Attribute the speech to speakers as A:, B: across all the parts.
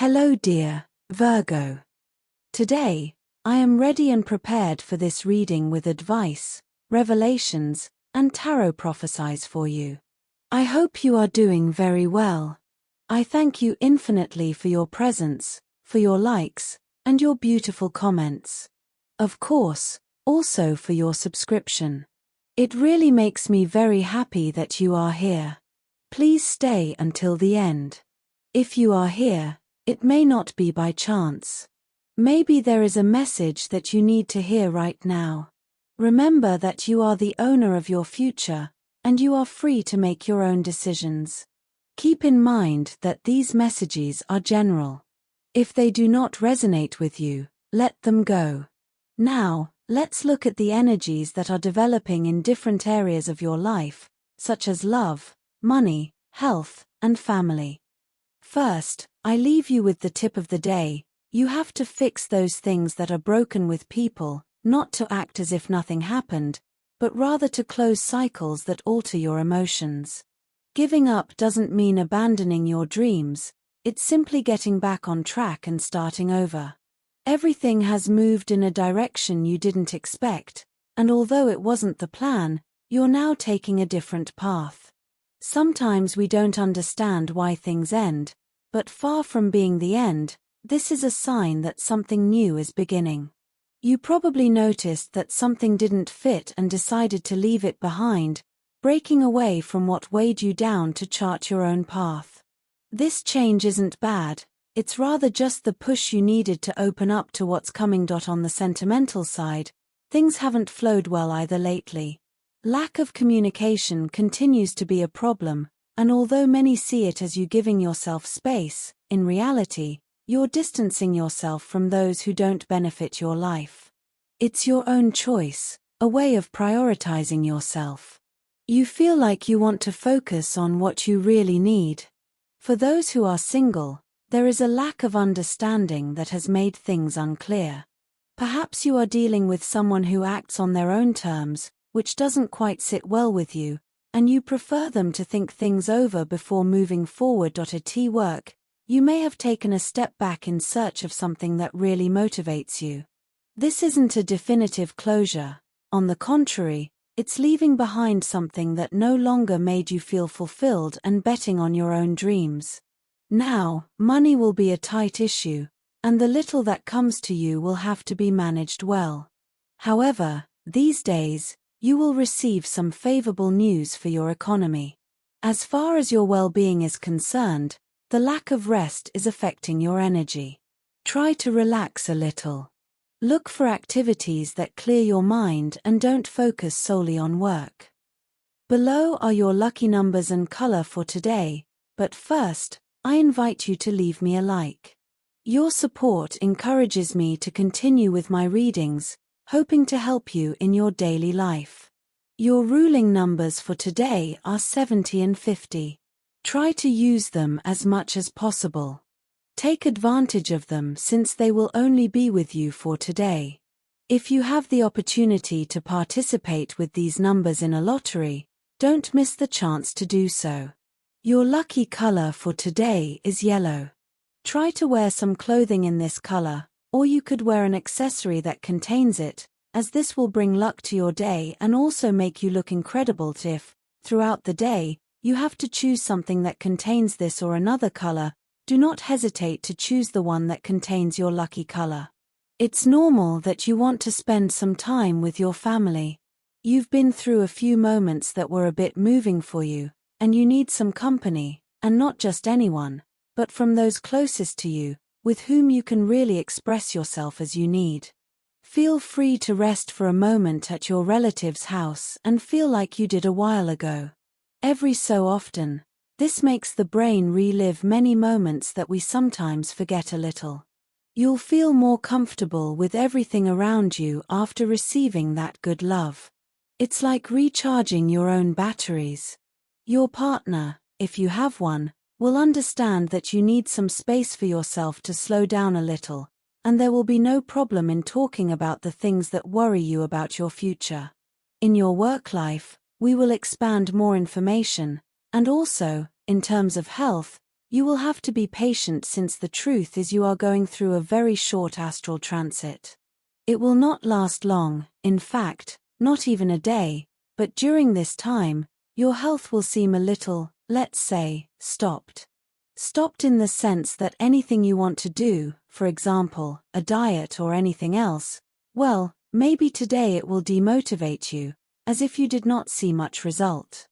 A: Hello dear Virgo. Today, I am ready and prepared for this reading with advice, revelations, and tarot prophecies for you. I hope you are doing very well. I thank you infinitely for your presence, for your likes, and your beautiful comments. Of course, also for your subscription. It really makes me very happy that you are here. Please stay until the end. If you are here, it may not be by chance. Maybe there is a message that you need to hear right now. Remember that you are the owner of your future, and you are free to make your own decisions. Keep in mind that these messages are general. If they do not resonate with you, let them go. Now, let's look at the energies that are developing in different areas of your life, such as love, money, health, and family. First, I leave you with the tip of the day. You have to fix those things that are broken with people, not to act as if nothing happened, but rather to close cycles that alter your emotions. Giving up doesn't mean abandoning your dreams, it's simply getting back on track and starting over. Everything has moved in a direction you didn't expect, and although it wasn't the plan, you're now taking a different path. Sometimes we don't understand why things end, but far from being the end, this is a sign that something new is beginning. You probably noticed that something didn't fit and decided to leave it behind, breaking away from what weighed you down to chart your own path. This change isn't bad, it's rather just the push you needed to open up to what's coming. On the sentimental side, things haven't flowed well either lately. Lack of communication continues to be a problem, and although many see it as you giving yourself space, in reality, you're distancing yourself from those who don't benefit your life. It's your own choice, a way of prioritizing yourself. You feel like you want to focus on what you really need. For those who are single, there is a lack of understanding that has made things unclear. Perhaps you are dealing with someone who acts on their own terms, which doesn't quite sit well with you, and you prefer them to think things over before moving forward. At work, you may have taken a step back in search of something that really motivates you. This isn't a definitive closure. On the contrary, it's leaving behind something that no longer made you feel fulfilled and betting on your own dreams. Now, money will be a tight issue, and the little that comes to you will have to be managed well. However, these days, you will receive some favorable news for your economy. As far as your well-being is concerned, the lack of rest is affecting your energy. Try to relax a little. Look for activities that clear your mind and don't focus solely on work. Below are your lucky numbers and color for today, but first, I invite you to leave me a like. Your support encourages me to continue with my readings, hoping to help you in your daily life. Your ruling numbers for today are 70 and 50. Try to use them as much as possible. Take advantage of them since they will only be with you for today. If you have the opportunity to participate with these numbers in a lottery, don't miss the chance to do so. Your lucky color for today is yellow. Try to wear some clothing in this color, or you could wear an accessory that contains it, as this will bring luck to your day and also make you look incredible. If, throughout the day, you have to choose something that contains this or another color, do not hesitate to choose the one that contains your lucky color. It's normal that you want to spend some time with your family. You've been through a few moments that were a bit moving for you, and you need some company, and not just anyone, but from those closest to you, with whom you can really express yourself as you need. Feel free to rest for a moment at your relative's house and feel like you did a while ago. Every so often, this makes the brain relive many moments that we sometimes forget a little. You'll feel more comfortable with everything around you after receiving that good love. It's like recharging your own batteries. Your partner, if you have one, will understand that you need some space for yourself to slow down a little, and there will be no problem in talking about the things that worry you about your future. In your work life, we will expand more information, and also, in terms of health, You will have to be patient since the truth is you are going through a very short astral transit. It will not last long, in fact, not even a day, but during this time, your health will seem a little, let's say, stopped. Stopped in the sense that anything you want to do, for example, a diet or anything else, well, maybe today it will demotivate you, as if you did not see much result.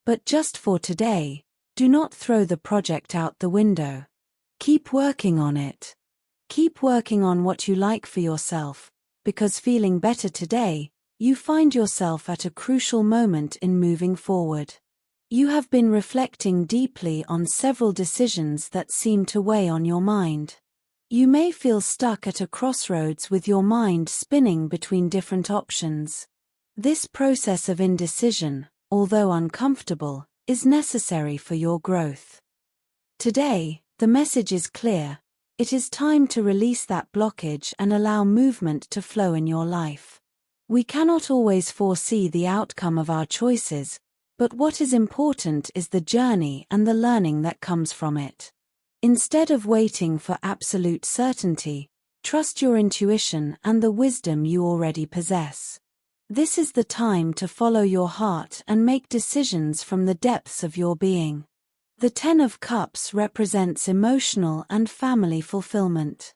A: But just for today, do not throw the project out the window. Keep working on it. Keep working on what you like for yourself, because feeling better today, you find yourself at a crucial moment in moving forward. You have been reflecting deeply on several decisions that seem to weigh on your mind. You may feel stuck at a crossroads with your mind spinning between different options. This process of indecision, although uncomfortable, is necessary for your growth. Today, the message is clear. It is time to release that blockage and allow movement to flow in your life. We cannot always foresee the outcome of our choices, but what is important is the journey and the learning that comes from it. Instead of waiting for absolute certainty, trust your intuition and the wisdom you already possess. This is the time to follow your heart and make decisions from the depths of your being. The Ten of Cups represents emotional and family fulfillment.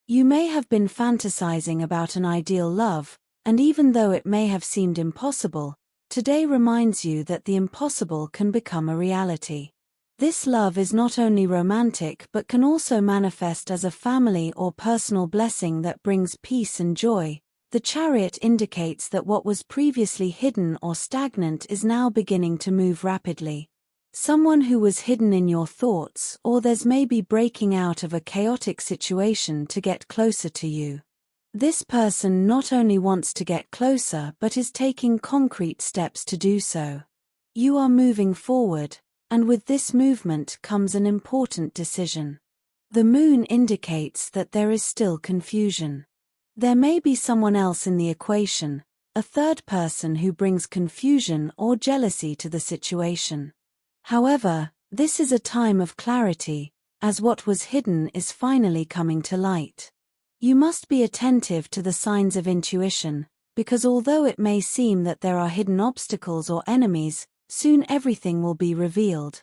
A: You may have been fantasizing about an ideal love, and even though it may have seemed impossible, today reminds you that the impossible can become a reality. This love is not only romantic but can also manifest as a family or personal blessing that brings peace and joy. The Chariot indicates that what was previously hidden or stagnant is now beginning to move rapidly. Someone who was hidden in your thoughts or there's maybe breaking out of a chaotic situation to get closer to you. This person not only wants to get closer but is taking concrete steps to do so. You are moving forward, and with this movement comes an important decision. The moon indicates that there is still confusion. There may be someone else in the equation, a third person who brings confusion or jealousy to the situation. However, this is a time of clarity, as what was hidden is finally coming to light. You must be attentive to the signs of intuition, because although it may seem that there are hidden obstacles or enemies, soon everything will be revealed.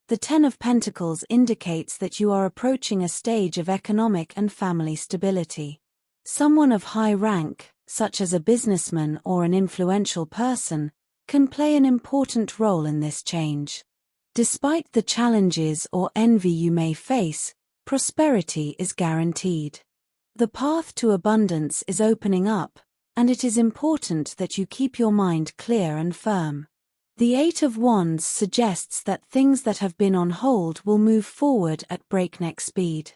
A: The Ten of Pentacles indicates that you are approaching a stage of economic and family stability. Someone of high rank, such as a businessman or an influential person, can play an important role in this change. Despite the challenges or envy you may face, prosperity is guaranteed. The path to abundance is opening up, and it is important that you keep your mind clear and firm. The Eight of Wands suggests that things that have been on hold will move forward at breakneck speed.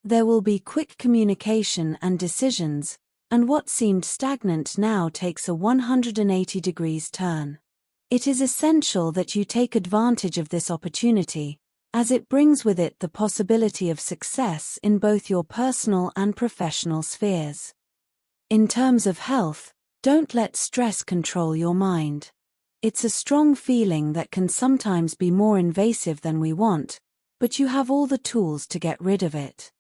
A: There will be quick communication and decisions, and what seemed stagnant now takes a 180 degrees turn. It is essential that you take advantage of this opportunity, as it brings with it the possibility of success in both your personal and professional spheres. In terms of health, don't let stress control your mind. It's a strong feeling that can sometimes be more invasive than we want, but you have all the tools to get rid of it.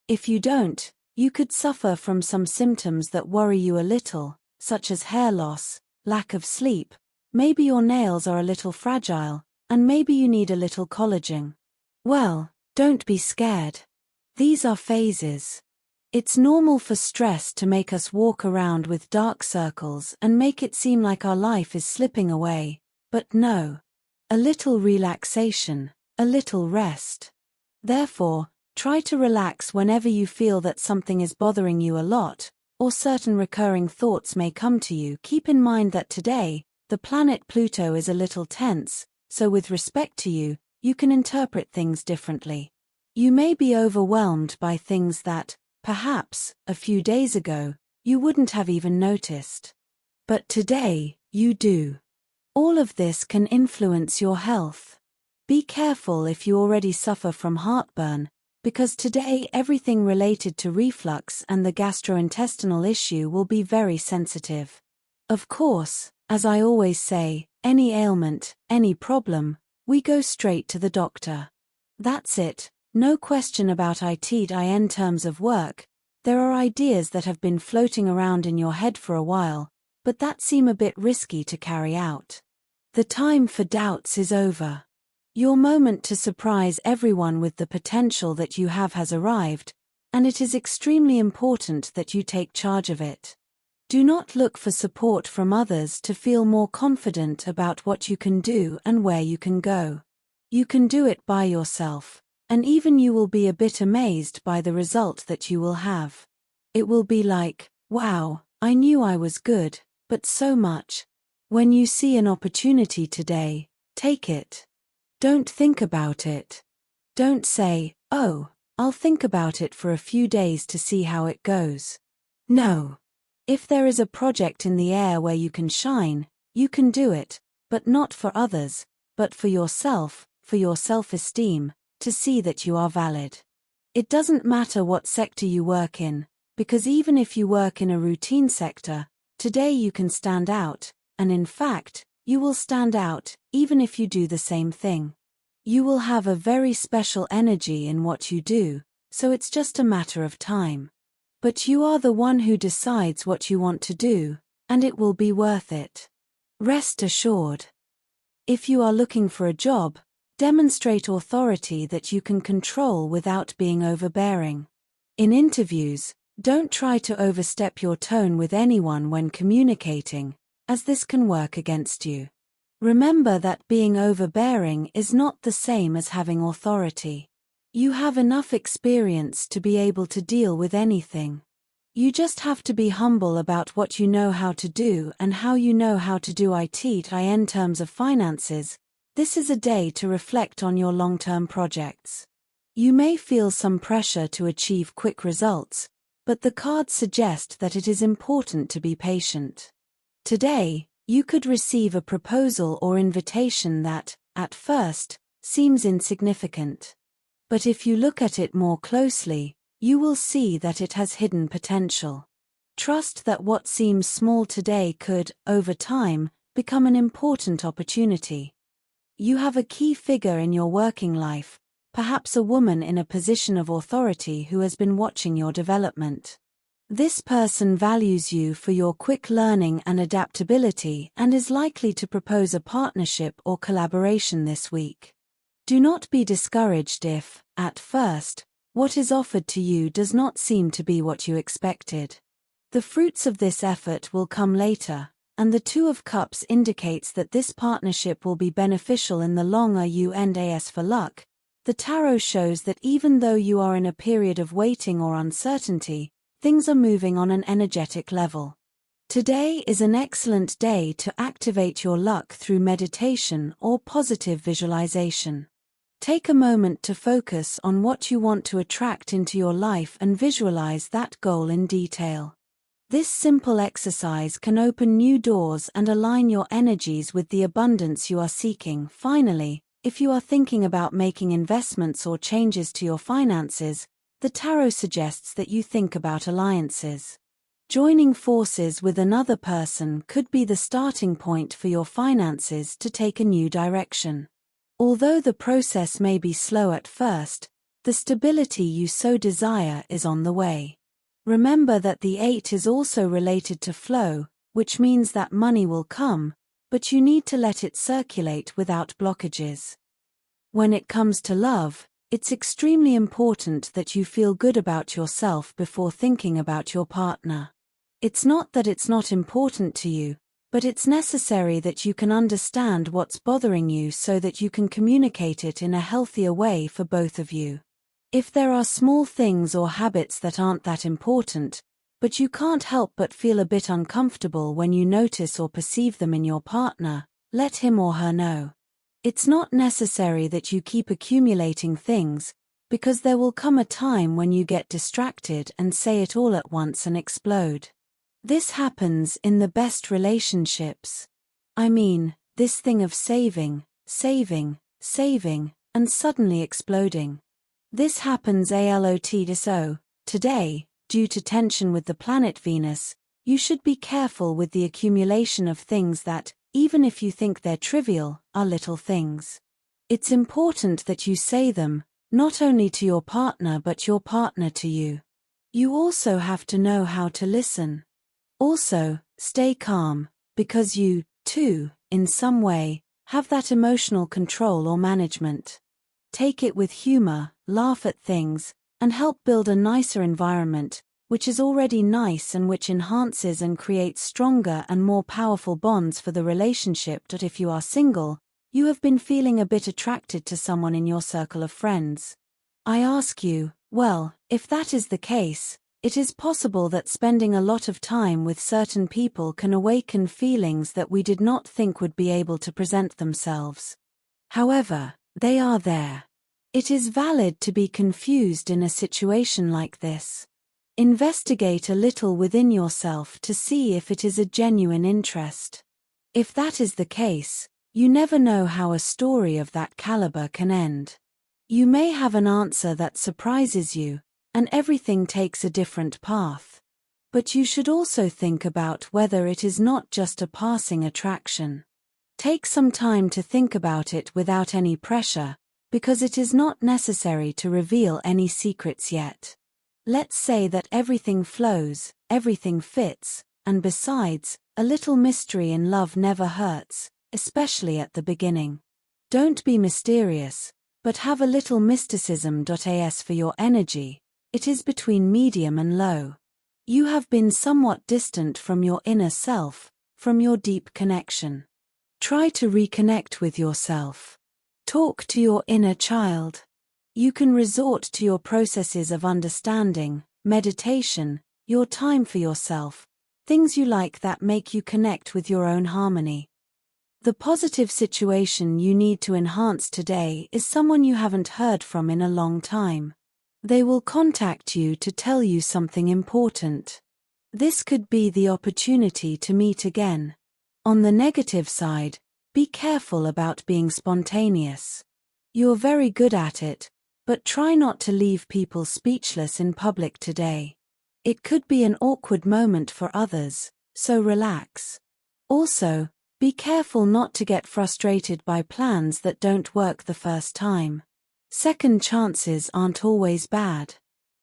A: If you don't, you could suffer from some symptoms that worry you a little, such as hair loss, lack of sleep, maybe your nails are a little fragile, and maybe you need a little collagen. Well, don't be scared. These are phases. It's normal for stress to make us walk around with dark circles and make it seem like our life is slipping away, but no. A little relaxation, a little rest. Therefore, try to relax whenever you feel that something is bothering you a lot, or certain recurring thoughts may come to you. Keep in mind that today, the planet Pluto is a little tense, so with respect to you, you can interpret things differently. You may be overwhelmed by things that, perhaps, a few days ago, you wouldn't have even noticed. But today, you do. All of this can influence your health. Be careful if you already suffer from heartburn, because today everything related to reflux and the gastrointestinal issue will be very sensitive. Of course, as I always say, any ailment, any problem, we go straight to the doctor. That's it, no question about it in terms of work. There are ideas that have been floating around in your head for a while, but that seem a bit risky to carry out. The time for doubts is over. Your moment to surprise everyone with the potential that you have has arrived, and it is extremely important that you take charge of it. Do not look for support from others to feel more confident about what you can do and where you can go. You can do it by yourself, and even you will be a bit amazed by the result that you will have. It will be like, wow, I knew I was good, but so much. When you see an opportunity today, take it. Don't think about it. Don't say, oh, I'll think about it for a few days to see how it goes. No. If there is a project in the air where you can shine, you can do it, but not for others, but for yourself, for your self-esteem, to see that you are valid. It doesn't matter what sector you work in, because even if you work in a routine sector, today you can stand out, and in fact, you will stand out, even if you do the same thing. You will have a very special energy in what you do, so it's just a matter of time. But you are the one who decides what you want to do, and it will be worth it. Rest assured. If you are looking for a job, demonstrate authority that you can control without being overbearing. In interviews, don't try to overstep your tone with anyone when communicating, as this can work against you. Remember that being overbearing is not the same as having authority. You have enough experience to be able to deal with anything. You just have to be humble about what you know how to do and how you know how to do it in terms of finances. This is a day to reflect on your long-term projects. You may feel some pressure to achieve quick results, but the cards suggest that it is important to be patient. Today, you could receive a proposal or invitation that, at first, seems insignificant. But if you look at it more closely, you will see that it has hidden potential. Trust that what seems small today could, over time, become an important opportunity. You have a key figure in your working life, perhaps a woman in a position of authority who has been watching your development. This person values you for your quick learning and adaptability and is likely to propose a partnership or collaboration this week. Do not be discouraged if, at first, what is offered to you does not seem to be what you expected. The fruits of this effort will come later, and the Two of Cups indicates that this partnership will be beneficial in the long run. As for luck, the tarot shows that even though you are in a period of waiting or uncertainty, things are moving on an energetic level. Today is an excellent day to activate your luck through meditation or positive visualization. Take a moment to focus on what you want to attract into your life and visualize that goal in detail. This simple exercise can open new doors and align your energies with the abundance you are seeking. Finally, if you are thinking about making investments or changes to your finances, the tarot suggests that you think about alliances. Joining forces with another person could be the starting point for your finances to take a new direction. Although the process may be slow at first, the stability you so desire is on the way. Remember that the 8 is also related to flow, which means that money will come, but you need to let it circulate without blockages. When it comes to love, it's extremely important that you feel good about yourself before thinking about your partner. It's not that it's not important to you, but it's necessary that you can understand what's bothering you so that you can communicate it in a healthier way for both of you. If there are small things or habits that aren't that important, but you can't help but feel a bit uncomfortable when you notice or perceive them in your partner, let him or her know. It's not necessary that you keep accumulating things, because there will come a time when you get distracted and say it all at once and explode. This happens in the best relationships. I mean, this thing of saving, and suddenly exploding. This happens a lot. So, today, due to tension with the planet Venus, you should be careful with the accumulation of things that, even if you think they're trivial, are little things. It's important that you say them, not only to your partner but your partner to you. You also have to know how to listen. Also, stay calm, because you, too, in some way, have that emotional control or management. Take it with humor, laugh at things, and help build a nicer environment, which is already nice and which enhances and creates stronger and more powerful bonds for the relationship. If you are single, you have been feeling a bit attracted to someone in your circle of friends. I ask you, well, if that is the case, it is possible that spending a lot of time with certain people can awaken feelings that we did not think would be able to present themselves. However, they are there. It is valid to be confused in a situation like this. Investigate a little within yourself to see if it is a genuine interest. If that is the case, you never know how a story of that caliber can end. You may have an answer that surprises you, and everything takes a different path. But you should also think about whether it is not just a passing attraction. Take some time to think about it without any pressure, because it is not necessary to reveal any secrets yet. Let's say that everything flows, everything fits, and besides, a little mystery in love never hurts, especially at the beginning. Don't be mysterious, but have a little mysticism. As for your energy, it is between medium and low. You have been somewhat distant from your inner self, from your deep connection. Try to reconnect with yourself. Talk to your inner child. You can resort to your processes of understanding, meditation, your time for yourself, things you like that make you connect with your own harmony. The positive situation you need to enhance today is someone you haven't heard from in a long time. They will contact you to tell you something important. This could be the opportunity to meet again. On the negative side, be careful about being spontaneous. You're very good at it, but try not to leave people speechless in public today. It could be an awkward moment for others, so relax. Also, be careful not to get frustrated by plans that don't work the first time. Second chances aren't always bad.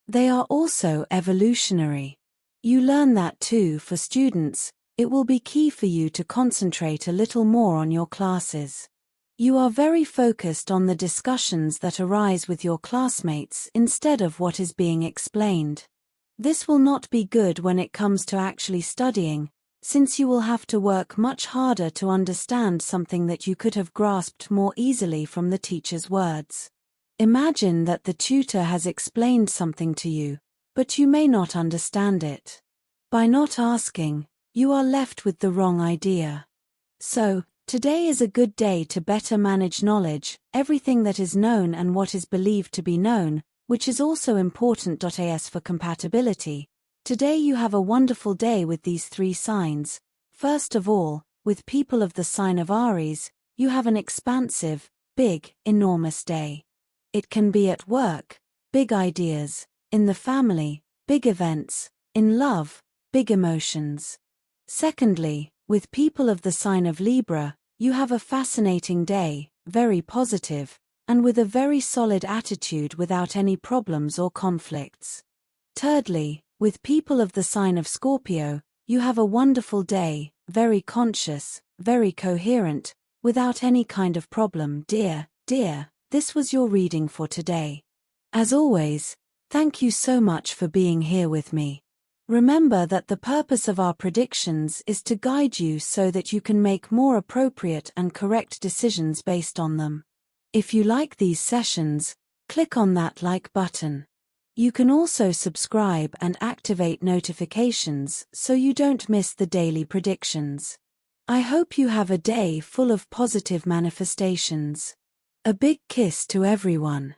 A: They are also evolutionary. You learn that too. For students, it will be key for you to concentrate a little more on your classes. You are very focused on the discussions that arise with your classmates instead of what is being explained. This will not be good when it comes to actually studying, since you will have to work much harder to understand something that you could have grasped more easily from the teacher's words. Imagine that the tutor has explained something to you, but you may not understand it. By not asking, you are left with the wrong idea. So, today is a good day to better manage knowledge, everything that is known and what is believed to be known, which is also important. As for compatibility, today you have a wonderful day with these three signs. First of all, with people of the sign of Aries, you have an expansive, big, enormous day. It can be at work, big ideas, in the family, big events, in love, big emotions. Secondly, with people of the sign of Libra, you have a fascinating day, very positive, and with a very solid attitude without any problems or conflicts. Thirdly, with people of the sign of Scorpio, you have a wonderful day, very conscious, very coherent, without any kind of problem. Dear, this was your reading for today. As always, thank you so much for being here with me. Remember that the purpose of our predictions is to guide you so that you can make more appropriate and correct decisions based on them. If you like these sessions, click on that like button. You can also subscribe and activate notifications so you don't miss the daily predictions. I hope you have a day full of positive manifestations. A big kiss to everyone.